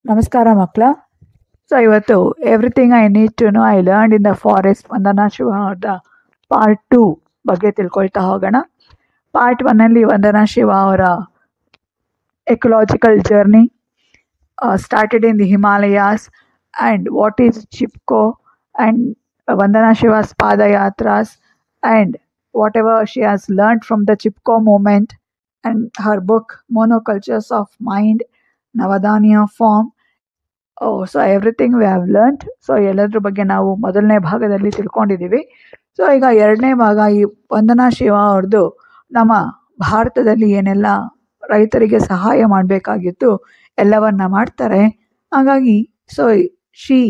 ನಮಸ್ಕಾರ ಮಕ್ಕಳ. ಸೊ ಇವತ್ತು everything I need to know I learned in the forest Vandana Shiva ಅವರ ಪಾರ್ಟ್ 2 ಬಗ್ಗೆ ತಿಳ್ಕೊಳ್ತಾ ಹೋಗೋಣ. ಪಾರ್ಟ್ 1 ವಂದನಾ ಶಿವ ಅವರ ecological journey started in the Himalayas and what is Chipko and Vandana Shiva's padayatras and what ever she has learned from the Chipko movement and her book monocultures of mind, Navdanya farm. So everything we have learned. So ಎಲ್ಲದ್ರ ಬಗ್ಗೆ ನಾವು ಮೊದಲನೇ ಭಾಗದಲ್ಲಿ ತಿಳ್ಕೊಂಡಿದ್ದೀವಿ. So ಈಗ ಎರಡನೇ ಭಾಗ ಈ ವಂದನಾ ಶಿವ ಅವ್ರದ್ದು ನಮ್ಮ ಭಾರತದಲ್ಲಿ ಏನೆಲ್ಲ ರೈತರಿಗೆ ಸಹಾಯ ಮಾಡಬೇಕಾಗಿತ್ತು ಎಲ್ಲವನ್ನ ಮಾಡ್ತಾರೆ. ಹಾಗಾಗಿ so she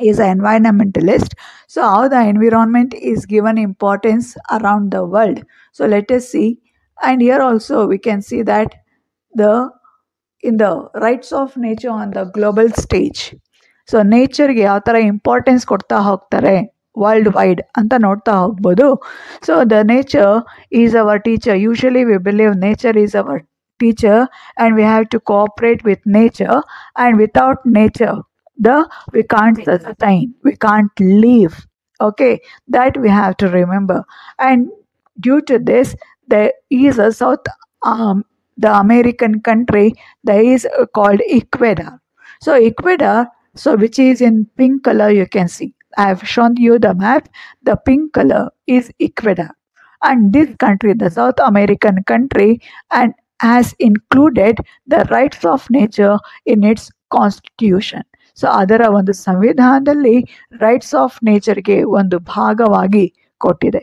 is a environmentalist. So how the environment is given importance around the world. So let us see, and here also we can see that in the rights of nature on the global stage. So ನೇಚರ್ಗೆ ಯಾವ ಥರ importance ಕೊಡ್ತಾ ಹೋಗ್ತಾರೆ world wide ಅಂತ ನೋಡ್ತಾ ಹೋಗ್ಬೋದು. So the nature is our teacher. Usually we believe nature is our teacher and we have to cooperate with nature, and without nature we can't sustain, we can't live. Okay, that we have to remember. And due to this, there is a the American country that is called Ecuador. So Ecuador, so which is in pink color, you can see. I have shown you the map. The pink color is Ecuador. And this country, the South American country, and has included the rights of nature in its constitution. So ಅದರ ಒಂದು ಸಂವಿಧಾನದಲ್ಲಿ rights of ನೇಚರ್ಗೆ ಒಂದು ಭಾಗವಾಗಿ ಕೊಟ್ಟಿದೆ.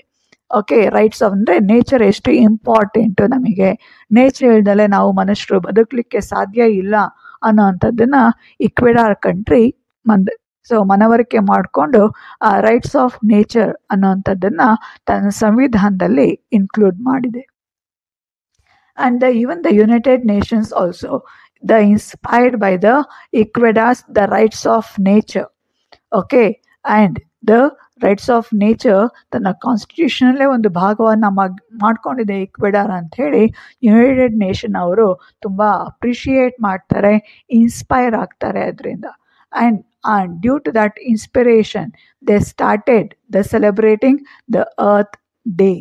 Okay, rights of ಅಂದರೆ nature ಎಷ್ಟು important ನಮಗೆ, nature ಇಲ್ದಲೆ ನಾವು ಮನುಷ್ಯರು ಬದುಕಲಿಕ್ಕೆ ಸಾಧ್ಯ ಇಲ್ಲ ಅನ್ನೋವಂಥದ್ದನ್ನು ಇಕ್ವೆಡಾರ್ ಕಂಟ್ರಿ ಮನವರಿಕೆ ಮಾಡಿಕೊಂಡು ಆ ರೈಟ್ಸ್ ಆಫ್ ನೇಚರ್ ಅನ್ನೋವಂಥದ್ದನ್ನು ತನ್ನ ಸಂವಿಧಾನದಲ್ಲಿ ಇನ್ಕ್ಲೂಡ್ ಮಾಡಿದೆ. And even the United Nations also, inspired by the Ecuador's the rights of nature. Okay, and the rights of nature ತನ್ನ ಕಾನ್ಸ್ಟಿಟ್ಯೂಷನಲ್ಲೇ ಒಂದು ಭಾಗವನ್ನು ಮಾಡ್ಕೊಂಡಿದೆ ಇಕ್ವೆಡಾರ್ ಅಂತ ಹೇಳಿ ಯುನೈಟೆಡ್ ನೇಷನ್ ಅವರು ತುಂಬ ಅಪ್ರಿಷಿಯೇಟ್ ಮಾಡ್ತಾರೆ, ಇನ್ಸ್ಪೈರ್ ಆಗ್ತಾರೆ ಅದರಿಂದ. And due to that inspiration they started the celebrating the earth day.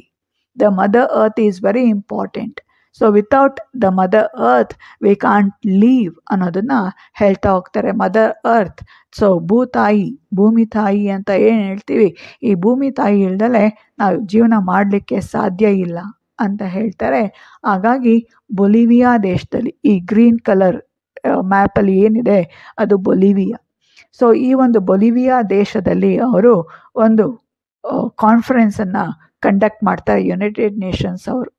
The mother earth is very important. So without the mother earth we can't live ಅನ್ನೋದನ್ನು ಹೇಳ್ತಾ ಹೋಗ್ತಾರೆ. ಮದರ್ ಅರ್ತ್, ಸೊ ಭೂಮಿ ತಾಯಿ ಅಂತ ಏನು ಹೇಳ್ತೀವಿ, ಈ ಭೂಮಿ ತಾಯಿ ಇಲ್ದಲೆ ನಾವು ಜೀವನ ಮಾಡಲಿಕ್ಕೆ ಸಾಧ್ಯ ಇಲ್ಲ ಅಂತ ಹೇಳ್ತಾರೆ. ಹಾಗಾಗಿ ಬೊಲಿವಿಯಾ ದೇಶದಲ್ಲಿ ಈ ಗ್ರೀನ್ ಕಲರ್ ಮ್ಯಾಪಲ್ಲಿ ಏನಿದೆ ಅದು ಬೊಲಿವಿಯಾ. ಸೊ ಈ ಒಂದು ಬೊಲಿವಿಯಾ ದೇಶದಲ್ಲಿ ಅವರು ಒಂದು ಕಾನ್ಫರೆನ್ಸನ್ನು ಕಂಡಕ್ಟ್ ಮಾಡ್ತಾರೆ ಯುನೈಟೆಡ್ ನೇಷನ್ಸ್ ಅವರು.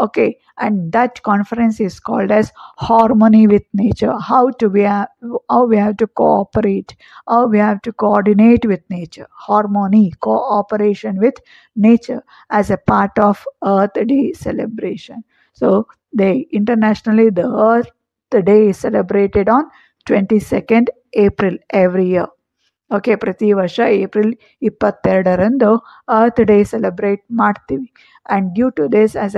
Okay, and that conference is called as Harmony with Nature. How we have to cooperate, how we have to coordinate with nature. Harmony, cooperation with nature as a part of Earth Day celebration. So internationally the Earth Day is celebrated on 22nd April every year. Okay, ಪ್ರತಿ ವರ್ಷ April 22ರಂದು earth day celebrate ಮಾಡ್ತೀವಿ. And due to this as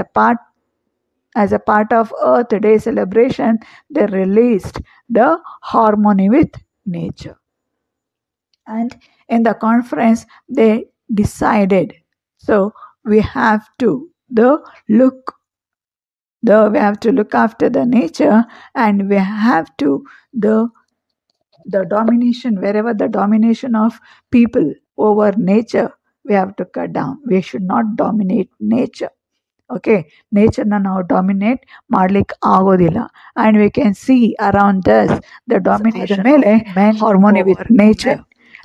a part of Earth Day celebration, they released the Harmony with Nature. And in the conference, they decided, so we have to look after the nature, and we have to the domination, wherever the domination of people over nature, we have to cut down. We should not dominate nature. Okay, ನೇಚರ್ನ ನಾವು dominate ಮಾಡ್ಲಿಕ್ಕೆ ಆಗೋದಿಲ್ಲ. And we can see around thus the domination ಮೇಲೆ harmony with nature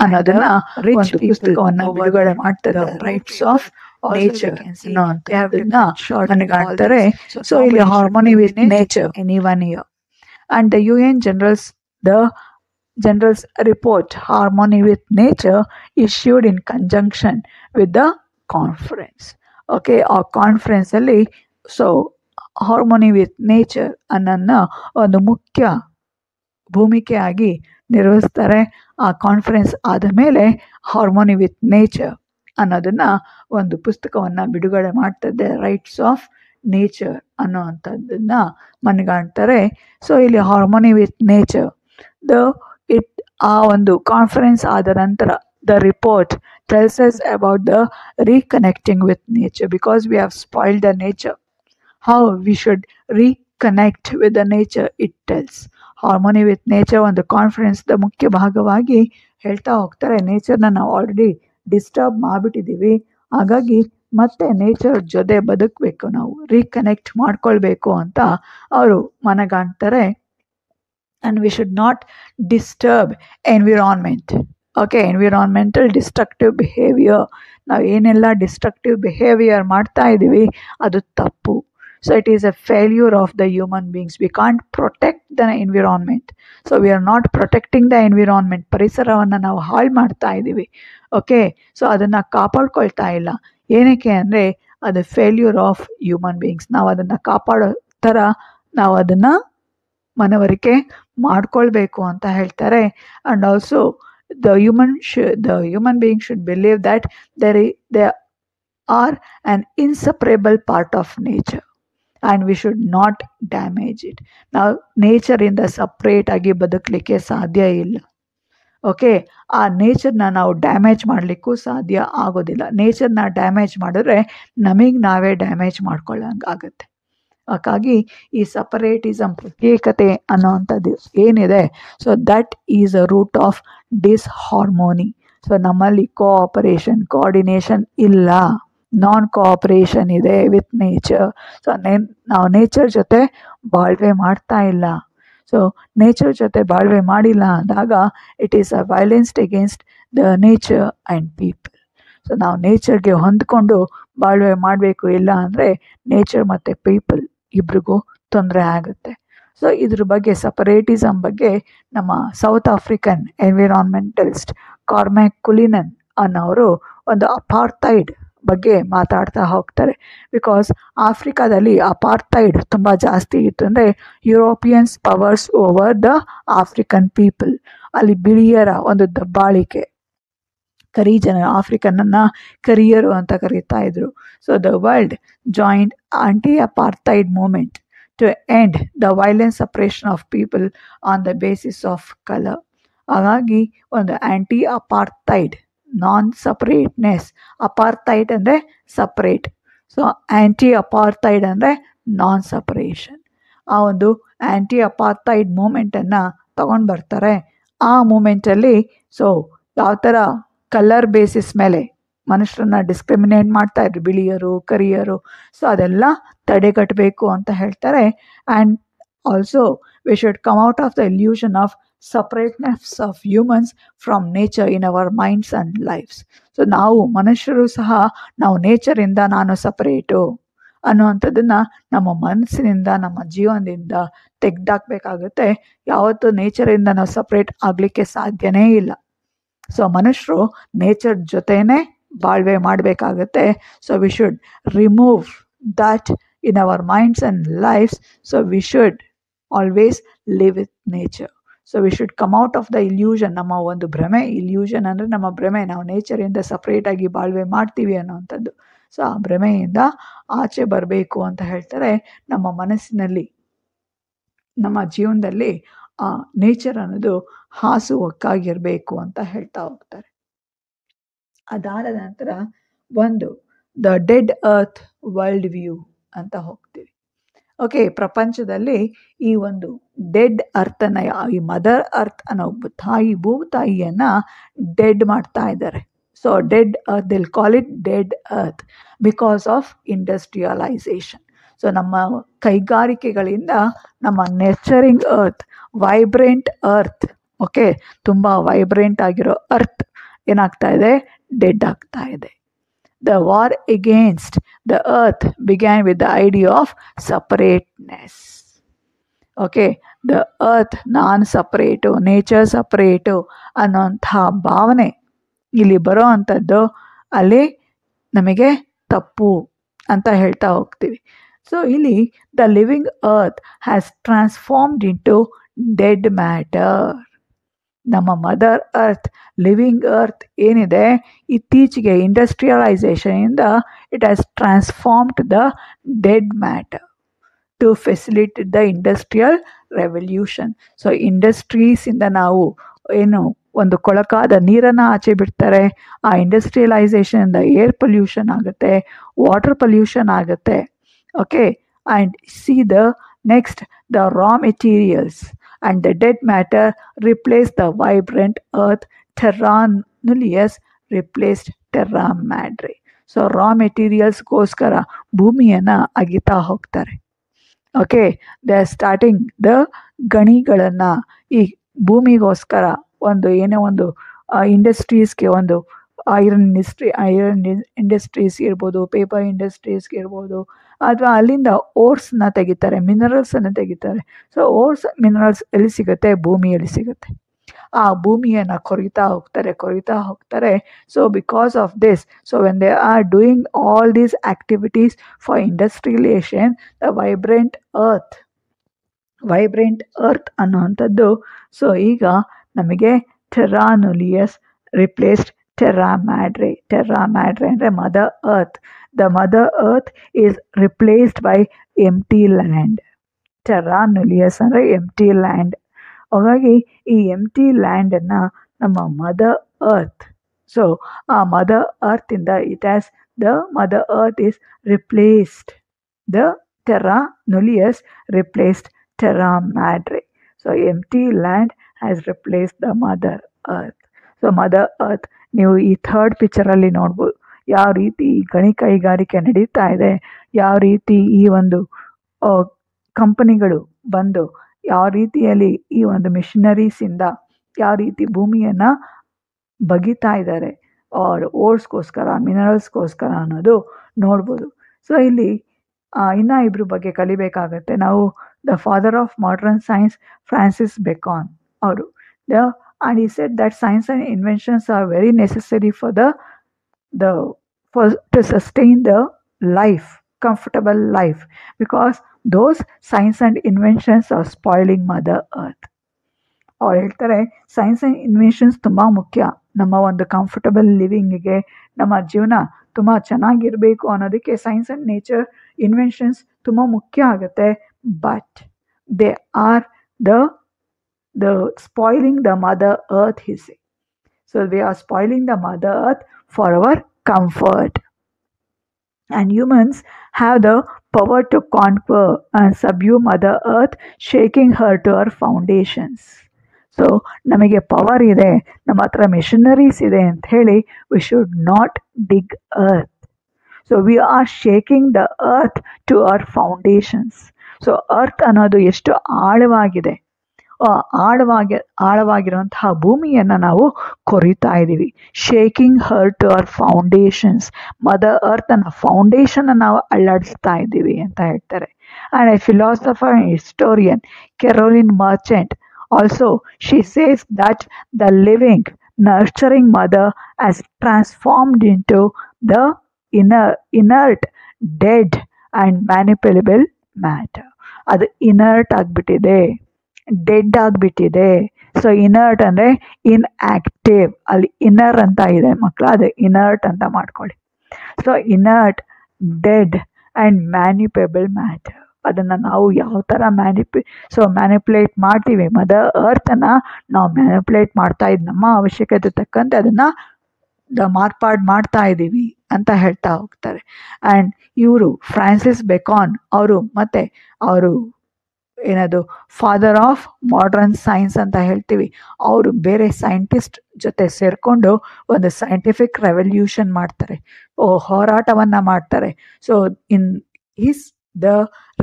ಅನ್ನೋದನ್ನ ರಿಚ್ ಪುಸ್ತಕವನ್ನು ಬಿಡುಗಡೆ ಮಾಡ್ತಾರೆ. ರೈಟ್ಸ್ ಆಫ್ ನೇಚರ್ ನನಗಾಡ್ತಾರೆ. ಸೊ ಇಲ್ಲಿ harmony with nature any 1 year. And the UN General's report Harmony with Nature issued in conjunction with the conference. Okay, ಆ ಕಾನ್ಫರೆನ್ಸಲ್ಲಿ so harmony with nature ಅನ್ನೋನ್ನ ಒಂದು ಮುಖ್ಯ ಭೂಮಿಕೆಯಾಗಿ ನಿರ್ವಹಿಸ್ತಾರೆ. ಆ ಕಾನ್ಫರೆನ್ಸ್ ಆದ ಮೇಲೆ ಹಾರ್ಮೋನಿ ವಿತ್ ನೇಚರ್ ಅನ್ನೋದನ್ನು ಒಂದು ಪುಸ್ತಕವನ್ನು ಬಿಡುಗಡೆ ಮಾಡ್ತದೆ, ರೈಟ್ಸ್ ಆಫ್ ನೇಚರ್ ಅನ್ನೋ ಅಂಥದ್ದನ್ನು ಮನಗಾಣ್ತಾರೆ. ಸೊ ಇಲ್ಲಿ harmony with nature the it ಆ ಒಂದು ಕಾನ್ಫರೆನ್ಸ್ ಆದ ನಂತರ the report tells us about the reconnecting with nature because we have spoiled the nature. How we should reconnect with the nature it tells. Harmony with nature ಒಂದು ಕಾನ್ಫರೆನ್ಸ್ದ ಮುಖ್ಯ ಭಾಗವಾಗಿ ಹೇಳ್ತಾ ಹೋಗ್ತಾರೆ. ನೇಚರ್ನ ನಾವು ಆಲ್ರೆಡಿ ಡಿಸ್ಟರ್ಬ್ ಮಾಡಿಬಿಟ್ಟಿದ್ದೀವಿ, ಹಾಗಾಗಿ ಮತ್ತೆ ನೇಚರ್ ಜೊತೆ ಬದುಕಬೇಕು, ನಾವು ರೀಕನೆಕ್ಟ್ ಮಾಡ್ಕೊಳ್ಬೇಕು ಅಂತ ಅವರು ಮನಗಾಣ್ತಾರೆ. And we should not disturb environment. Okay, environmental destructive behaviour, ನಾವು ಏನೆಲ್ಲ ಡಿಸ್ಟ್ರಕ್ಟಿವ್ ಬಿಹೇವಿಯರ್ ಮಾಡ್ತಾ ಇದ್ದೀವಿ ಅದು ತಪ್ಪು. So it is a failure of the human beings. We can't protect the environment. So we are not protecting the environment. ಪರಿಸರವನ್ನು ನಾವು ಹಾಳು ಮಾಡ್ತಾ ಇದ್ದೀವಿ. ಓಕೆ, ಸೊ ಅದನ್ನು ಕಾಪಾಡ್ಕೊಳ್ತಾ ಇಲ್ಲ. ಏನಕ್ಕೆ ಅಂದರೆ ಅದು ಫೇಲ್ಯೂರ್ ಆಫ್ ಹ್ಯೂಮನ್ ಬೀಯಿಂಗ್ಸ್. ನಾವು ಅದನ್ನು ಕಾಪಾಡೋ ಥರ ನಾವು ಅದನ್ನು ಮನವರಿಕೆ ಮಾಡ್ಕೊಳ್ಬೇಕು ಅಂತ ಹೇಳ್ತಾರೆ. And also the human being should believe that they are an inseparable part of nature and we should not damage it. ನಾವು ನೇಚರಿಂದ ಸಪ್ರೇಟ್ ಆಗಿ ಬದುಕಲಿಕ್ಕೆ ಸಾಧ್ಯ ಇಲ್ಲ. ಓಕೆ, ಆ ನೇಚರ್ನ ನಾವು ಡ್ಯಾಮೇಜ್ ಮಾಡಲಿಕ್ಕೂ ಸಾಧ್ಯ ಆಗೋದಿಲ್ಲ. ನೇಚರ್ನ ಡ್ಯಾಮೇಜ್ ಮಾಡಿದ್ರೆ ನಮಗೆ ನಾವೇ ಡ್ಯಾಮೇಜ್ ಮಾಡ್ಕೊಳ್ಳೋಂಗಾಗತ್ತೆ. ಹಾಗಾಗಿ ಈ ಸಪರೇಟಿಸಮ್, ಪ್ರತ್ಯೇಕತೆ ಅನ್ನೋವಂಥದ್ದು ಏನಿದೆ, so that is a root of disharmony. So ನಮ್ಮಲ್ಲಿ ಕೋಆಪರೇಷನ್, ಕೋಆರ್ಡಿನೇಷನ್ ಇಲ್ಲ, ನಾನ್ ಕೋಆಪರೇಷನ್ ಇದೆ ವಿತ್ ನೇಚರ್. ಸೊ ನಾವು ನೇಚರ್ ಜೊತೆ ಬಾಳ್ವೆ ಮಾಡ್ತಾ ಇಲ್ಲ. ಸೊ ನೇಚರ್ ಜೊತೆ ಬಾಳ್ವೆ ಮಾಡಿಲ್ಲ ಅಂದಾಗ it is a violence against the nature and people. So ನಾವು ನೇಚರ್ಗೆ ಹೊಂದ್ಕೊಂಡು ಬಾಳ್ವೆ ಮಾಡಬೇಕು, ಇಲ್ಲ ಅಂದರೆ ನೇಚರ್ ಮತ್ತು ಪೀಪಲ್ ಇಬ್ರಿಗೂ ತೊಂದರೆ ಆಗುತ್ತೆ. ಸೊ ಇದ್ರ ಬಗ್ಗೆ, ಸಪರೇಟಿಸಮ್ ಬಗ್ಗೆ ನಮ್ಮ ಸೌತ್ ಆಫ್ರಿಕನ್ ಎನ್ವಿರಾನ್ಮೆಂಟಲಿಸ್ಟ್ ಕಾರ್ಮ್ಯಾಕ್ ಕುಲಿನನ್ ಅನ್ನೋರು ಒಂದು ಅಪಾರ್ಥೈಡ್ ಬಗ್ಗೆ ಮಾತಾಡ್ತಾ ಹೋಗ್ತಾರೆ. ಬಿಕಾಸ್ ಆಫ್ರಿಕಾದಲ್ಲಿ ಅಪಾರ್ಥೈಡ್ ತುಂಬ ಜಾಸ್ತಿ ಇತ್ತು. ಅಂದರೆ Europeans powers over the African people. ಅಲ್ಲಿ ಬಿಳಿಯರ ಒಂದು ದಬ್ಬಾಳಿಕೆ, ಕರಿ ಜನ, ಆಫ್ರಿಕನನ್ನು ಕರಿಯರು ಅಂತ ಕರೀತಾ ಇದ್ರು. So the world joined anti apartheid movement to end the violence suppression of people on the basis of colour. ಹಾಗಾಗಿ ಒಂದು ಆ್ಯಂಟಿ ಅಪಾರ್ಥೈಡ್, ನಾನ್ ಸಪ್ರೇಟ್ನೆಸ್. ಅಪಾರ್ಥೈಡ್ ಅಂದರೆ ಸಪ್ರೇಟ್, ಸೊ ಆ್ಯಂಟಿ ಅಪಾರ್ಥೈಡ್ ಅಂದರೆ ನಾನ್ ಸಪ್ರೇಷನ್. ಆ ಒಂದು ಆ್ಯಂಟಿ ಅಪಾರ್ಥೈಡ್ ಮೂಮೆಂಟನ್ನು ತಗೊಂಡು ಬರ್ತಾರೆ. ಆ ಮೂಮೆಂಟಲ್ಲಿ ಸೊ ಯಾವ ಥರ ಕಲರ್ ಬೇಸಿಸ್ ಮೇಲೆ ಮನುಷ್ಯರನ್ನ ಡಿಸ್ಕ್ರಿಮಿನೇಟ್ ಮಾಡ್ತಾ ಇದ್ರು, ಬಿಳಿಯರು, ಕರಿಯರು. ಸೊ ಅದೆಲ್ಲ ತಡೆಗಟ್ಟಬೇಕು ಅಂತ ಹೇಳ್ತಾರೆ. And also we should come out of the illusion of separateness of humans from nature in our minds and lifes. So ನಾವು ಮನುಷ್ಯರು ಸಹ ನಾವು ನೇಚರಿಂದ ನಾನು ಸಪ್ರೇಟು ಅನ್ನುವಂಥದ್ದನ್ನು ನಮ್ಮ ಮನಸ್ಸಿನಿಂದ, ನಮ್ಮ ಜೀವನದಿಂದ ತೆಗೆದಾಕಬೇಕಾಗುತ್ತೆ. ಯಾವತ್ತೂ ನೇಚರಿಂದ ನಾವು ಸಪ್ರೇಟ್ ಆಗಲಿಕ್ಕೆ ಸಾಧ್ಯನೇ ಇಲ್ಲ. ಸೊ ಮನುಷ್ಯರು ನೇಚರ್ ಜೊತೆನೇ ಬಾಳ್ವೆ ಮಾಡಬೇಕಾಗತ್ತೆ. So we should remove that in our minds and lifes. So we should always live with nature. So we should come out of the illusion. ನಮ್ಮ ಒಂದು ಭ್ರಮೆ, ಇಲ್ಯೂಷನ್ ಅಂದರೆ ನಮ್ಮ ಭ್ರಮೆ, ನಾವು ನೇಚರಿಂದ ಸಪ್ರೇಟಾಗಿ ಬಾಳ್ವೆ ಮಾಡ್ತೀವಿ ಅನ್ನೋವಂಥದ್ದು. ಸೊ ಆ ಭ್ರಮೆಯಿಂದ ಆಚೆ ಬರಬೇಕು ಅಂತ ಹೇಳ್ತಾರೆ. ನಮ್ಮ ಮನಸ್ಸಿನಲ್ಲಿ, ನಮ್ಮ ಜೀವನದಲ್ಲಿ ಆ ನೇಚರ್ ಅನ್ನೋದು ಹಾಸುಹೊಕ್ಕಾಗಿರಬೇಕು ಅಂತ ಹೇಳ್ತಾ ಹೋಗ್ತಾರೆ. ಅದಾದ ನಂತರ ಒಂದು the dead earth world view ಅಂತ ಹೋಗ್ತೀವಿ. ಓಕೆ, ಪ್ರಪಂಚದಲ್ಲಿ ಈ ಒಂದು ಡೆಡ್ ಅರ್ಥನ, ಈ ಮದರ್ ಅರ್ತ್ ಅನ್ನೋ ತಾಯಿ, ಭೂತಾಯಿಯನ್ನು ಡೆಡ್ ಮಾಡ್ತಾ ಇದ್ದಾರೆ. So dead earth, they'll call it dead earth because of industrialisation. So ನಮ್ಮ ಕೈಗಾರಿಕೆಗಳಿಂದ ನಮ್ಮ nurturing earth, vibrant earth, okay, ತುಂಬ ವೈಬ್ರೆಂಟ್ ಆಗಿರೋ ಅರ್ತ್ ಏನಾಗ್ತಾ ಇದೆ, ಡೆಡ್ ಆಗ್ತಾ ಇದೆ. The war against the earth began with the idea of separateness. Okay, the earth ನಾನು ಸಪ್ರೇಟು, ನೇಚರ್ ಸಪ್ರೇಟು ಅನ್ನೋಂಥ ಭಾವನೆ ಇಲ್ಲಿ ಬರೋ ಅಂಥದ್ದು ಅಲ್ಲಿ ನಮಗೆ ತಪ್ಪು ಅಂತ ಹೇಳ್ತಾ ಹೋಗ್ತೀವಿ. ಸೊ ಇಲ್ಲಿ the living earth has transformed into dead matter. ನಮ್ಮ ಮದರ್ ಅರ್ತ್, ಲಿವಿಂಗ್ ಅರ್ತ್ ಏನಿದೆ, ಇತ್ತೀಚೆಗೆ ಇಂಡಸ್ಟ್ರಿಯಲೈಸೇಷನಿಂದ it has transformed the dead matter. To facilitate the industrial revolution. So ಇಂಡಸ್ಟ್ರೀಸಿಂದ ನಾವು ಏನು ಒಂದು ಕೊಳಕಾದ ನೀರನ್ನು ಆಚೆ ಬಿಡ್ತಾರೆ, ಆ ಇಂಡಸ್ಟ್ರಿಯಲೈಸೇಷನಿಂದ ಏರ್ ಪೊಲ್ಯೂಷನ್ ಆಗುತ್ತೆ, ವಾಟರ್ ಪೊಲ್ಯೂಷನ್ ಆಗುತ್ತೆ. Okay, and see the next the raw materials and the dead matter replace the vibrant earth. ಟೆರ್ರಾ ನುಲಿಯಸ್ ರಿಪ್ಲೇಸ್ಡ್ ಟೆರ್ರಾ ಮ್ಯಾಡ್ರೆ. ಸೊ ರಾ ಮೆಟೀರಿಯಲ್ಸ್ಗೋಸ್ಕರ ಭೂಮಿಯನ್ನು ಅಗಿತಾ ಹೋಗ್ತಾರೆ. Okay, they are starting the ಗಣಿಗಳನ್ನು ಈ ಭೂಮಿಗೋಸ್ಕರ ಒಂದು ಏನೋ ಒಂದು ಇಂಡಸ್ಟ್ರೀಸ್ಗೆ, ಒಂದು ಐರನ್ ಇಂಡಸ್ಟ್ರೀಸ್ ಇರ್ಬೋದು, ಪೇಪರ್ ಇಂಡಸ್ಟ್ರೀಸ್ಗೆ ಇರ್ಬೋದು, ಅಥವಾ ಅಲ್ಲಿಂದ ಓರ್ಸ್ನ ತೆಗಿತಾರೆ, ಮಿನರಲ್ಸನ್ನು ತೆಗಿತಾರೆ. ಸೊ ಓರ್ಸ್ ಮಿನರಲ್ಸ್ ಎಲ್ಲಿ ಸಿಗುತ್ತೆ? ಭೂಮಿಯಲ್ಲಿ ಸಿಗುತ್ತೆ. ಆ ಭೂಮಿಯನ್ನು ಕೊರಿತಾ ಹೋಗ್ತಾರೆ. So because of this, so when they are doing all these activities for industrialisation, the vibrant earth ಅನ್ನುವಂಥದ್ದು. ಸೊ ಈಗ ನಮಗೆ ಟೆರ್ರಾ ನುಲಿಯಸ್ ರಿಪ್ಲೇಸ್ಡ್ ಟೆರ್ರಾ ಮ್ಯಾಡ್ರೆ. ಟೆರ್ರಾ ಮ್ಯಾಡ್ರೆ ಅಂದರೆ mother earth. The mother earth is replaced by empty land. ಟೆರ್ರಾ ನುಲಿಯಸ್ ಅಂದರೆ ಎಂಟಿ ಲ್ಯಾಂಡ್. ಹಾಗಾಗಿ ಈ ಎಂಟಿ ಲ್ಯಾಂಡನ್ನು ನಮ್ಮ ಮದರ್ ಅರ್ತ್, ಸೊ ಆ ಮದರ್ ಅರ್ತಿಂದ the mother earth is replaced. The ಟೆರ್ರಾ ನುಲಿಯಸ್ ರಿಪ್ಲೇಸ್ಡ್ ಟೆರ್ರಾ ಮ್ಯಾಡ್ರೆ. So empty land has replaced the mother earth. So mother earth ನೀವು ಈ ಥರ್ಡ್ ಪಿಕ್ಚರಲ್ಲಿ ನೋಡ್ಬೋದು ಯಾವ ರೀತಿ ಗಣಿ ಕೈಗಾರಿಕೆ ನಡೀತಾ ಇದೆ, ಯಾವ ರೀತಿ ಈ ಒಂದು ಕಂಪನಿಗಳು ಬಂದು ಯಾವ ರೀತಿಯಲ್ಲಿ ಈ ಒಂದು ಮಿಷನರೀಸಿಂದ ಯಾವ ರೀತಿ ಭೂಮಿಯನ್ನು ಬಗಿತಾ ಇದ್ದಾರೆ ಓರ್ಸ್ಗೋಸ್ಕರ, ಮಿನರಲ್ಸ್ಗೋಸ್ಕರ ಅನ್ನೋದು ನೋಡ್ಬೋದು. ಸೊ ಇಲ್ಲಿ ಇನ್ನೂ ಇಬ್ಬರ ಬಗ್ಗೆ ಕಲಿಬೇಕಾಗತ್ತೆ ನಾವು. The father of modern science Francis Bacon ಅವರು. And he said that science and inventions are very necessary to sustain the life, comfortable life, because those science and inventions are spoiling Mother Earth. ಅವ್ರು ಹೇಳ್ತಾರೆ science and inventions ತುಂಬ ಮುಖ್ಯ ನಮ್ಮ ಒಂದು comfortable ಲಿವಿಂಗಿಗೆ, ನಮ್ಮ ಜೀವನ ತುಂಬ ಚೆನ್ನಾಗಿರಬೇಕು ಅನ್ನೋದಕ್ಕೆ ಸೈನ್ಸ್ ಆ್ಯಂಡ್ ನೇಚರ್ ಇನ್ವೆನ್ಷನ್ಸ್ ತುಂಬ ಮುಖ್ಯ ಆಗುತ್ತೆ. But they are the spoiling the mother earth, he said. So we are spoiling the mother earth for our comfort, and humans have the power to conquer and subdue mother earth, shaking her to her foundations. So ನಮಗೆ power ಇದೆ, ನಮ್ಮ ಹತ್ರ machineries ಇದೆ ಅಂತ ಹೇಳಿ we should not dig earth. So we are shaking the earth to our foundations. So earth ಅನ್ನೋದು ಎಷ್ಟು ಆಳವಾಗಿದೆ, ಆಳವಾಗಿರುವಂತಹ ಭೂಮಿಯನ್ನು ನಾವು ಕೊರಿತಾ ಇದ್ದೀವಿ. Shaking her to our foundations. Mother ಅರ್ಥನ ಫೌಂಡೇಶನ್ ನಾವು ಅಲ್ಲಾಡಿಸ್ತಾ ಇದ್ದೀವಿ ಅಂತ ಹೇಳ್ತಾರೆ. And a philosopher and historian Carolyn Merchant also she says that the living nurturing mother as transformed in to the inert dead and manipulable matter. ಅದು inert ಆಗಿಬಿಟ್ಟಿದೆ, dead ಆಗಿಬಿಟ್ಟಿದೆ. So inert ಅಂದರೆ ಇನ್ಆಕ್ಟಿವ್, ಅಲ್ಲಿ ಇನ್ನರ್ ಅಂತ ಇದೆ ಮಕ್ಕಳ, ಅದು inert ಅಂತ ಮಾಡ್ಕೊಳ್ಳಿ. So inert, dead and manipulable matter, ಅದನ್ನು ನಾವು ಯಾವ ಥರ ಮ್ಯಾನಿಪ್ಯುಲೇಟ್ ಮಾಡ್ತೀವಿ, ಮದರ್ ಅರ್ಥನ್ನು ನಾವು ಮ್ಯಾನಿಪ್ಯುಲೇಟ್ ಮಾಡ್ತಾ ಇದ್ದು ನಮ್ಮ ಅವಶ್ಯಕತೆ ತಕ್ಕಂತೆ ಅದನ್ನು ಮಾರ್ಪಾಡು ಮಾಡ್ತಾ ಇದ್ದೀವಿ ಅಂತ ಹೇಳ್ತಾ ಹೋಗ್ತಾರೆ. ಆ್ಯಂಡ್ ಇವರು ಫ್ರಾನ್ಸಿಸ್ ಬೆಕಾನ್ ಅವರು ಮತ್ತು ಅವರು ಏನದು ಫಾದರ್ ಆಫ್ ಮಾಡರ್ನ್ ಸೈನ್ಸ್ ಅಂತ ಹೇಳ್ತೀವಿ, ಅವರು ಬೇರೆ ಸೈಂಟಿಸ್ಟ್ ಜೊತೆ ಸೇರಿಕೊಂಡು ಒಂದು ಸೈಂಟಿಫಿಕ್ ರೆವಲ್ಯೂಷನ್ ಮಾಡ್ತಾರೆ, ಹೋರಾಟವನ್ನು ಮಾಡ್ತಾರೆ. So in the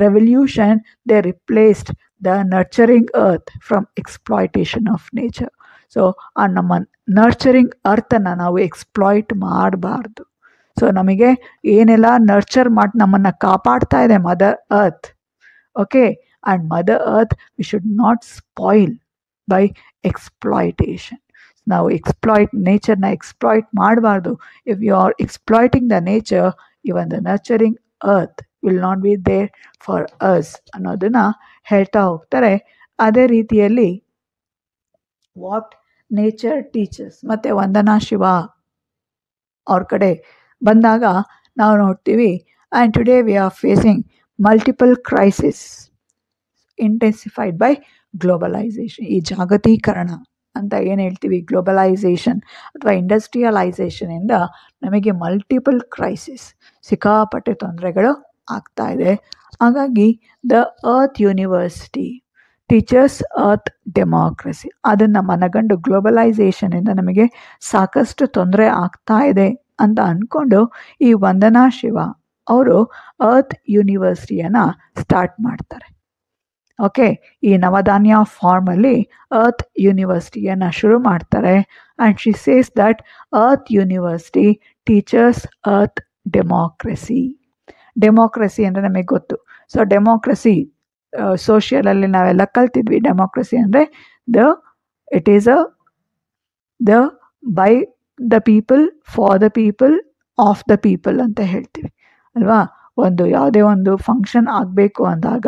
revolution they replaced the nurturing earth from exploitation of nature. So ಆ ನಮ್ಮ ನರ್ಚರಿಂಗ್ ಅರ್ಥನ್ನು ನಾವು ಎಕ್ಸ್ಪ್ಲಾಯ್ಟ್ ಮಾಡಬಾರ್ದು. ಸೊ ನಮಗೆ ಏನೆಲ್ಲ ನರ್ಚರ್ ಮಾಡಿ ನಮ್ಮನ್ನು ಕಾಪಾಡ್ತಾ ಇದೆ mother earth. Okay, and mother earth we should not spoil by exploitation. ನಾವು ನೇಚರ್ನ ಎಕ್ಸ್ಪ್ಲಾಯ್ಟ್ ಮಾಡಬಾರ್ದು. If you are exploiting the nature, even the nurturing earth will not be there for us ಅನ್ನೋದನ್ನು ಹೇಳ್ತಾ ಹೋಗ್ತಾರೆ. ಅದೇ ರೀತಿಯಲ್ಲಿ ವಾಟ್ ನೇಚರ್ ಟೀಚರ್ಸ್ ಮತ್ತು ವಂದನಾ ಶಿವ ಅವ್ರ ಕಡೆ ಬಂದಾಗ ನಾವು ನೋಡ್ತೀವಿ, and today we are facing multiple crisis intensified by globalisation. ಈ ಜಾಗತೀಕರಣ ಅಂತ ಏನು ಹೇಳ್ತೀವಿ, ಗ್ಲೋಬಲೈಸೇಷನ್ ಅಥವಾ ಇಂಡಸ್ಟ್ರಿಯಲೈಸೇಷನಿಂದ ನಮಗೆ ಮಲ್ಟಿಪಲ್ ಕ್ರೈಸಿಸ್, ಸಿಕ್ಕಾಪಟ್ಟೆ ತೊಂದರೆಗಳು ಆಗ್ತಾ ಇದೆ. ಹಾಗಾಗಿ the earth university teachers earth democracy ಅದನ್ನು ಮನಗಂಡು ಗ್ಲೋಬಲೈಸೇಷನಿಂದ ನಮಗೆ ಸಾಕಷ್ಟು ತೊಂದರೆ ಆಗ್ತಾ ಇದೆ ಅಂತ ಅಂದ್ಕೊಂಡು ಈ ವಂದನಾ ಶಿವ ಅವರು ಅರ್ತ್ ಯೂನಿವರ್ಸಿಟಿಯನ್ನು ಸ್ಟಾರ್ಟ್ ಮಾಡ್ತಾರೆ. ಓಕೆ, ಈ ನವಧಾನ್ಯ ಫಾರ್ಮಲ್ಲಿ ಅರ್ತ್ ಯೂನಿವರ್ಸಿಟಿಯನ್ನು ಶುರು ಮಾಡ್ತಾರೆ. And she says that earth university teachers earth democracy. Democracy ಅಂದರೆ ನಮಗೆ ಗೊತ್ತು. ಸೊ ಡೆಮಾಕ್ರಸಿ ಸೋಷಿಯಲಲ್ಲಿ ನಾವೆಲ್ಲ ಕಲ್ತಿದ್ವಿ. ಡೆಮಾಕ್ರಸಿ ಅಂದರೆ it is the by the people, for the people, of the people ಅಂತ ಹೇಳ್ತೀವಿ ಅಲ್ವಾ. ಯಾವುದೇ ಒಂದು ಫಂಕ್ಷನ್ ಆಗಬೇಕು ಅಂದಾಗ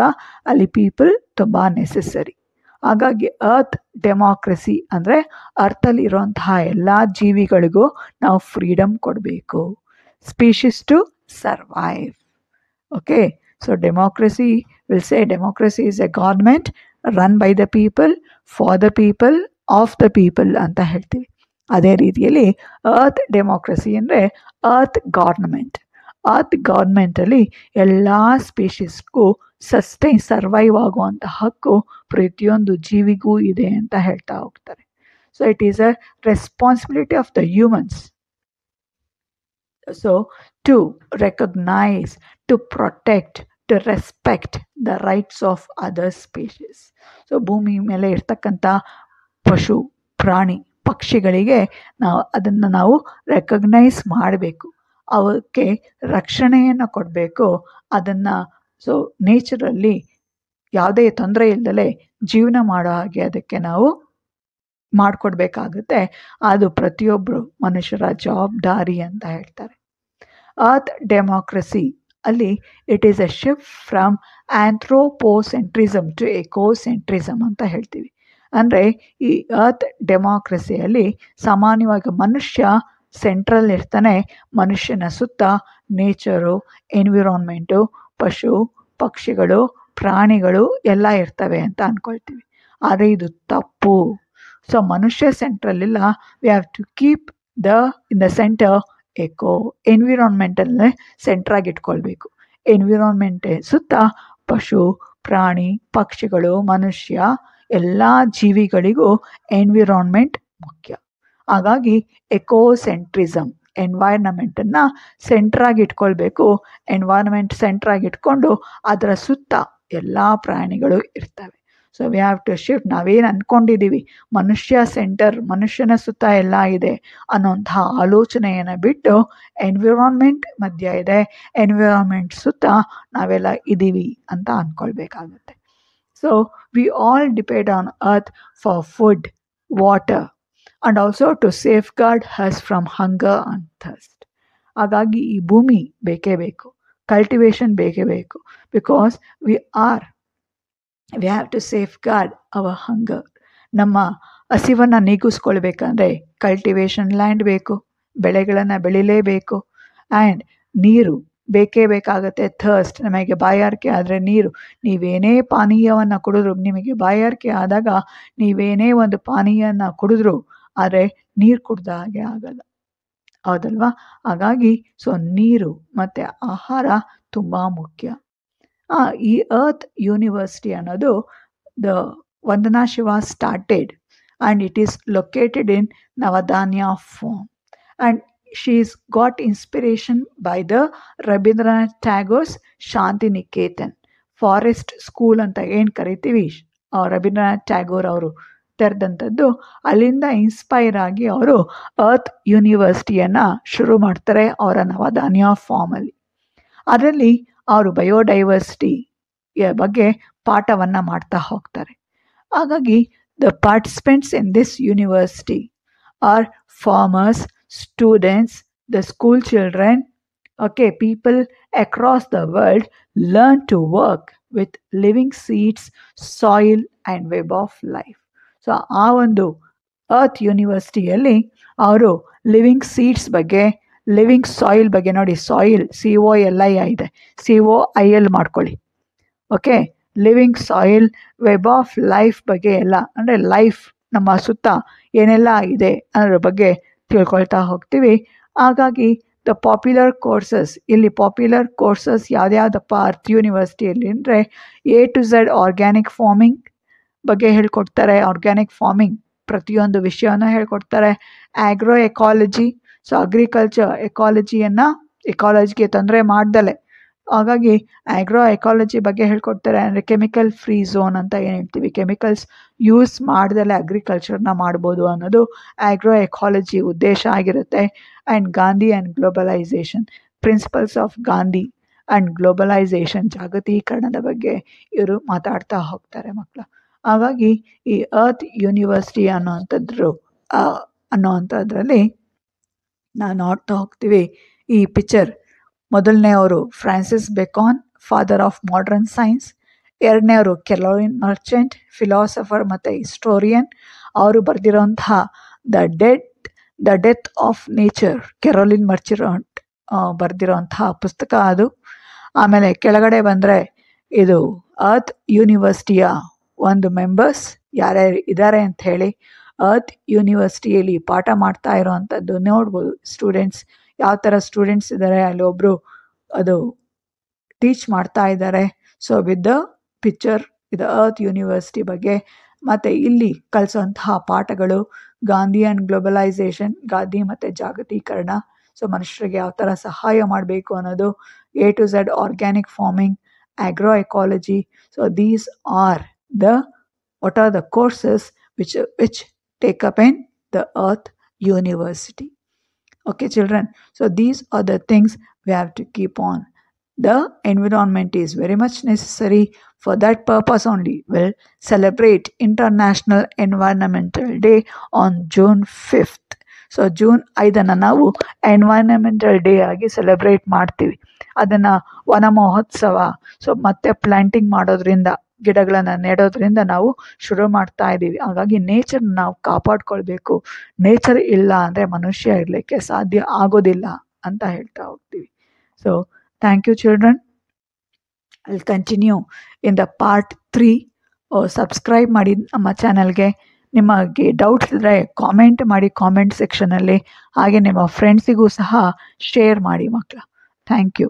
ಅಲ್ಲಿ ಪೀಪಲ್ ತುಂಬ ನೆಸೆಸರಿ. ಹಾಗಾಗಿ ಅರ್ತ್ ಡೆಮಾಕ್ರಸಿ ಅಂದರೆ ಅರ್ಥಲ್ಲಿ ಇರೋಂತಹ ಎಲ್ಲ ಜೀವಿಗಳಿಗೂ ನಾವು ಫ್ರೀಡಮ್ ಕೊಡಬೇಕು, species to survive. Okay, so democracy will say democracy is a government run by the people, for the people, of the people ಅಂತ ಹೇಳ್ತೀವಿ. ಅದೇ ರೀತಿಯಲ್ಲಿ ಅರ್ತ್ ಡೆಮಾಕ್ರಸಿ ಅಂದರೆ ಅರ್ತ್ ಗೌರ್ಮೆಂಟ್. ಅರ್ತ್ ಗೌರ್ಮೆಂಟಲ್ಲಿ ಎಲ್ಲ ಸ್ಪೀಷೀಸ್ಗೂ ಸರ್ವೈವ್ ಆಗುವಂಥ ಹಕ್ಕು ಪ್ರತಿಯೊಂದು ಜೀವಿಗೂ ಇದೆ ಅಂತ ಹೇಳ್ತಾ ಹೋಗ್ತಾರೆ. So it is a responsibility of the humans. So to recognise, to protect, to respect the rights of other species. So ಭೂಮಿ ಮೇಲೆ ಇರ್ತಕ್ಕಂಥ ಪಶು, ಪ್ರಾಣಿ, ಪಕ್ಷಿಗಳಿಗೆ ನಾವು ರೆಕಗ್ನೈಸ್ ಮಾಡಬೇಕು, ಅವಕ್ಕೆ ರಕ್ಷಣೆಯನ್ನು ಕೊಡಬೇಕು. ಅದನ್ನು ಸೊ ನೇಚರಲ್ಲಿ ಯಾವುದೇ ತೊಂದರೆ ಇಲ್ಲದಲೇ ಜೀವನ ಮಾಡೋ ಹಾಗೆ ಅದಕ್ಕೆ ನಾವು ಮಾಡಿಕೊಡ್ಬೇಕಾಗುತ್ತೆ. ಅದು ಪ್ರತಿಯೊಬ್ಬರು ಮನುಷ್ಯರ ಜವಾಬ್ದಾರಿ ಅಂತ ಹೇಳ್ತಾರೆ. ಅರ್ತ್ ಡೆಮಾಕ್ರಸಿ ಅಲ್ಲಿ it is a shift from anthropocentrism to ecocentrism ಅಂತ ಹೇಳ್ತೀವಿ. ಅಂದರೆ ಈ ಅರ್ತ್ ಡೆಮಾಕ್ರಸಿಯಲ್ಲಿ ಸಾಮಾನ್ಯವಾಗಿ ಮನುಷ್ಯ ಸೆಂಟ್ರಲ್ ಇರ್ತಾನೆ. ಮನುಷ್ಯನ ಸುತ್ತ ನೇಚರು, ಎನ್ವಿರಾನ್ಮೆಂಟು, ಪಶು ಪಕ್ಷಿಗಳು, ಪ್ರಾಣಿಗಳು ಎಲ್ಲ ಇರ್ತವೆ ಅಂತ ಅಂದ್ಕೊಳ್ತೀವಿ. ಆದರೆ ಇದು ತಪ್ಪು. ಸೊ ಮನುಷ್ಯ ಸೆಂಟ್ರಲ್ಲಿಲ್ಲ. We have to keep in the centre ಎನ್ವಿರಾನ್ಮೆಂಟಲ್ಲೇ ಸೆಂಟ್ರಾಗಿ ಇಟ್ಕೊಳ್ಬೇಕು. ಎನ್ವಿರಾನ್ಮೆಂಟ್ ಸುತ್ತ ಪಶು, ಪ್ರಾಣಿ, ಪಕ್ಷಿಗಳು, ಮನುಷ್ಯ ಎಲ್ಲ ಜೀವಿಗಳಿಗೂ ಎನ್ವಿರಾನ್ಮೆಂಟ್ ಮುಖ್ಯ. ಹಾಗಾಗಿ ಎಕೋಸೆಂಟ್ರಿಸಮ್, ಎನ್ವೈರ್ನಮೆಂಟನ್ನು ಸೆಂಟ್ರಾಗಿ ಇಟ್ಕೊಳ್ಬೇಕು. ಎನ್ವೈರ್ನಮೆಂಟ್ ಸೆಂಟ್ರಾಗಿ ಇಟ್ಕೊಂಡು ಅದರ ಸುತ್ತ ಎಲ್ಲ ಪ್ರಾಣಿಗಳು ಇರ್ತವೆ. So we have to shift. ನಾವೇನು ಅಂದ್ಕೊಂಡಿದ್ದೀವಿ ಮನುಷ್ಯ ಸೆಂಟರ್, ಮನುಷ್ಯನ ಸುತ್ತ ಎಲ್ಲ ಇದೆ ಅನ್ನೋಂತಹ ಆಲೋಚನೆಯನ್ನು ಬಿಟ್ಟು ಎನ್ವಿರಾನ್ಮೆಂಟ್ ಮಧ್ಯ ಇದೆ, ಎನ್ವಿರಾನ್ಮೆಂಟ್ ಸುತ್ತ ನಾವೆಲ್ಲ ಇದ್ದೀವಿ ಅಂತ ಅಂದ್ಕೊಳ್ಬೇಕಾಗುತ್ತೆ. So we all depend on earth for food, water and also to safeguard us from hunger and thirst. ಹಾಗಾಗಿ ಈ ಭೂಮಿ ಬೇಕೇ ಬೇಕು, ಕಲ್ಟಿವೇಷನ್ ಬೇಕೇ ಬೇಕು. Because we have to safeguard our hunger. ನಮ್ಮ ಹಸಿವನ್ನು ನೀಗಿಸ್ಕೊಳ್ಬೇಕಂದ್ರೆ ಕಲ್ಟಿವೇಷನ್ ಲ್ಯಾಂಡ್ ಬೇಕು, ಬೆಳೆಗಳನ್ನು ಬೆಳಿಲೇಬೇಕು. ಆ್ಯಂಡ್ ನೀರು ಬೇಕೇ ಬೇಕಾಗುತ್ತೆ. ಥರ್ಸ್ಟ್, ನಮಗೆ ಬಾಯಾರಿಕೆ ಆದರೆ ನೀರು. ನೀವೇನೇ ಪಾನೀಯವನ್ನು ಕುಡಿದ್ರು, ನಿಮಗೆ ಬಾಯಾರಿಕೆ ಆದಾಗ ನೀವೇನೇ ಒಂದು ಪಾನೀಯನ ಕುಡಿದ್ರು ಆದರೆ ನೀರು ಕುಡ್ದ ಹಾಗೆ ಆಗಲ್ಲ, ಹೌದಲ್ವಾ? ಹಾಗಾಗಿ ಸೊ ನೀರು ಮತ್ತು ಆಹಾರ ತುಂಬ ಮುಖ್ಯ. ಈ ಅರ್ತ್ ಯೂನಿವರ್ಸಿಟಿ ಅನ್ನೋದು the Vandana Shiva started and it is located in Navdanya farm. And she is got inspiration by the Rabindranath Tagore's Shantiniketan forest school ಅಂತ ಏನು ಕರಿತೀವಿ, ರವೀಂದ್ರನಾಥ್ ಟ್ಯಾಗೋರ್ ಅವರು ತೆರೆದಂಥದ್ದು. ಅಲ್ಲಿಂದ ಇನ್ಸ್ಪೈರ್ ಆಗಿ ಅವರು ಅರ್ತ್ ಯೂನಿವರ್ಸಿಟಿಯನ್ನು ಶುರು ಮಾಡ್ತಾರೆ ಅವರ ನವಧಾನ್ಯ ಫಾರ್ಮಲ್ಲಿ. ಅದರಲ್ಲಿ ಅವರು ಬಯೋಡೈವರ್ಸಿಟಿಯ ಬಗ್ಗೆ ಪಾಠವನ್ನು ಮಾಡ್ತಾ ಹೋಗ್ತಾರೆ. ಹಾಗಾಗಿ the participants in this university are farmers, students, the school children, okay, people across the world learn to work with living seeds, soil and web of life. So ಆ ಒಂದು ಅರ್ತ್ ಯೂನಿವರ್ಸಿಟಿಯಲ್ಲಿ ಅವರು ಲಿವಿಂಗ್ ಸೀಡ್ಸ್ ಬಗ್ಗೆ, living soil ಬಗ್ಗೆ ನೋಡಿ, soil COLI ಇದೆ, COIL ಮಾಡ್ಕೊಳ್ಳಿ. Okay, living soil, web of life ಬಗ್ಗೆ ಎಲ್ಲ, ಅಂದರೆ ಲೈಫ್ ನಮ್ಮ ಸುತ್ತ ಏನೆಲ್ಲ ಇದೆ ಅನ್ನೋದ್ರ ಬಗ್ಗೆ ತಿಳ್ಕೊಳ್ತಾ ಹೋಗ್ತೀವಿ. ಹಾಗಾಗಿ ದ ಪಾಪ್ಯುಲರ್ ಕೋರ್ಸಸ್, ಇಲ್ಲಿ ಪಾಪ್ಯುಲರ್ ಕೋರ್ಸಸ್ ಯಾವ್ದ್ಯಾವ್ದಪ್ಪ ಅರ್ತ್ ಯೂನಿವರ್ಸಿಟಿಯಲ್ಲಿ ಅಂದರೆ A to Z organic farming ಬಗ್ಗೆ ಹೇಳ್ಕೊಡ್ತಾರೆ. ಆರ್ಗ್ಯಾನಿಕ್ ಫಾರ್ಮಿಂಗ್ ಪ್ರತಿಯೊಂದು ವಿಷಯನ ಹೇಳ್ಕೊಡ್ತಾರೆ. ಆಗ್ರೋ ಎಕಾಲಜಿ, ಸೊ ಅಗ್ರಿಕಲ್ಚರ್ ಎಕಾಲಜಿಗೆ ತೊಂದರೆ ಮಾಡ್ದಲೆ, ಹಾಗಾಗಿ ಆಗ್ರೋ ಎಕಾಲಜಿ ಬಗ್ಗೆ ಹೇಳ್ಕೊಡ್ತಾರೆ. ಅಂದರೆ ಕೆಮಿಕಲ್ ಫ್ರೀ ಝೋನ್ ಅಂತ ಏನು ಹೇಳ್ತೀವಿ, ಕೆಮಿಕಲ್ಸ್ ಯೂಸ್ ಮಾಡ್ದಲೆ ಅಗ್ರಿಕಲ್ಚರ್ನ ಮಾಡ್ಬೋದು ಅನ್ನೋದು ಆಗ್ರೋ ಎಕಾಲಜಿ ಉದ್ದೇಶ ಆಗಿರುತ್ತೆ. And Gandhi and globalisation, principles of Gandhi and globalisation, ಜಾಗತೀಕರಣದ ಬಗ್ಗೆ ಇವರು ಮಾತಾಡ್ತಾ ಹೋಗ್ತಾರೆ ಮಕ್ಕಳು. ಹಾಗಾಗಿ ಈ ಅರ್ತ್ ಯೂನಿವರ್ಸಿಟಿ ಅನ್ನೋವಂಥದ್ರಲ್ಲಿ ನಾವು ನೋಡ್ತಾ ಹೋಗ್ತೀವಿ. ಈ ಪಿಕ್ಚರ್ ಮೊದಲನೆಯವರು Francis Bacon, father of modern science. ಎರಡನೇವರು ಕೆರೋಲಿನ್ ಮರ್ಚೆಂಟ್, ಫಿಲಾಸಫರ್ ಮತ್ತು ಹಿಸ್ಟೋರಿಯನ್. ಅವರು ಬರೆದಿರೋಂತಹ the death of nature, Carolyn Merchant ಬರೆದಿರೋಂತಹ ಪುಸ್ತಕ ಅದು. ಆಮೇಲೆ ಕೆಳಗಡೆ ಬಂದರೆ ಇದು ಅರ್ತ್ ಯೂನಿವರ್ಸಿಟಿಯ ಒಂದು ಮೆಂಬರ್ಸ್ ಯಾರ್ಯಾರು ಇದ್ದಾರೆ ಅಂತ ಹೇಳಿ, ಅರ್ತ್ ಯೂನಿವರ್ಸಿಟಿಯಲ್ಲಿ ಪಾಠ ಮಾಡ್ತಾ ಇರೋವಂಥದ್ದು ನೋಡ್ಬೋದು. ಸ್ಟೂಡೆಂಟ್ಸ್ ಯಾವ ಥರ ಸ್ಟೂಡೆಂಟ್ಸ್ ಇದ್ದಾರೆ, ಅಲ್ಲಿ ಒಬ್ಬರು ಅದು ಟೀಚ್ ಮಾಡ್ತಾ ಇದ್ದಾರೆ. ಸೊ ವಿತ್ ದ ಪಿಕ್ಚರ್ ಇದು ಅರ್ತ್ ಯೂನಿವರ್ಸಿಟಿ ಬಗ್ಗೆ. ಮತ್ತು ಇಲ್ಲಿ ಕಲಿಸೋಂತಹ ಪಾಠಗಳು ಗಾಂಧಿ ಆ್ಯಂಡ್ ಗ್ಲೋಬಲೈಸೇಷನ್, ಗಾಂಧಿ ಮತ್ತು ಜಾಗತೀಕರಣ, ಸೊ ಮನುಷ್ಯರಿಗೆ ಯಾವ ಥರ ಸಹಾಯ ಮಾಡಬೇಕು ಅನ್ನೋದು, A to Z organic farming, agro ecology. So these are what are the courses which take up in the Earth University. Okay children, so these are the things we have to keep on. The environment is very much necessary. For that purpose only we'll celebrate International Environmental Day on June 5th. So June 5 ನಾವು environmental day ಆಗಿ celebrate ಮಾಡ್ತೀವಿ. ಅದನ್ನು ವನ ಮಹೋತ್ಸವ, so ಮತ್ತೆ planting ಮಾಡೋದ್ರಿಂದ, ಗಿಡಗಳನ್ನು ನೆಡೋದ್ರಿಂದ ನಾವು ಶುರು ಮಾಡ್ತಾ ಇದ್ದೀವಿ. ಹಾಗಾಗಿ ನೇಚರ್ನ ನಾವು ಕಾಪಾಡ್ಕೊಳ್ಬೇಕು. ನೇಚರ್ ಇಲ್ಲ ಅಂದರೆ ಮನುಷ್ಯ ಇರಲಿಕ್ಕೆ ಸಾಧ್ಯ ಆಗೋದಿಲ್ಲ ಅಂತ ಹೇಳ್ತಾ ಹೋಗ್ತೀವಿ. So thank you children. I'll continue in the part 3. Subscribe ಮಾಡಿ ನಮ್ಮ ಚಾನಲ್ಗೆ. ನಿಮಗೆ ಡೌಟ್ಸ್ ಇದ್ದರೆ ಕಾಮೆಂಟ್ ಮಾಡಿ ಕಾಮೆಂಟ್ ಸೆಕ್ಷನಲ್ಲಿ. ಹಾಗೆ ನಿಮ್ಮ ಫ್ರೆಂಡ್ಸಿಗೂ ಸಹ ಶೇರ್ ಮಾಡಿ ಮಕ್ಕಳ. Thank you.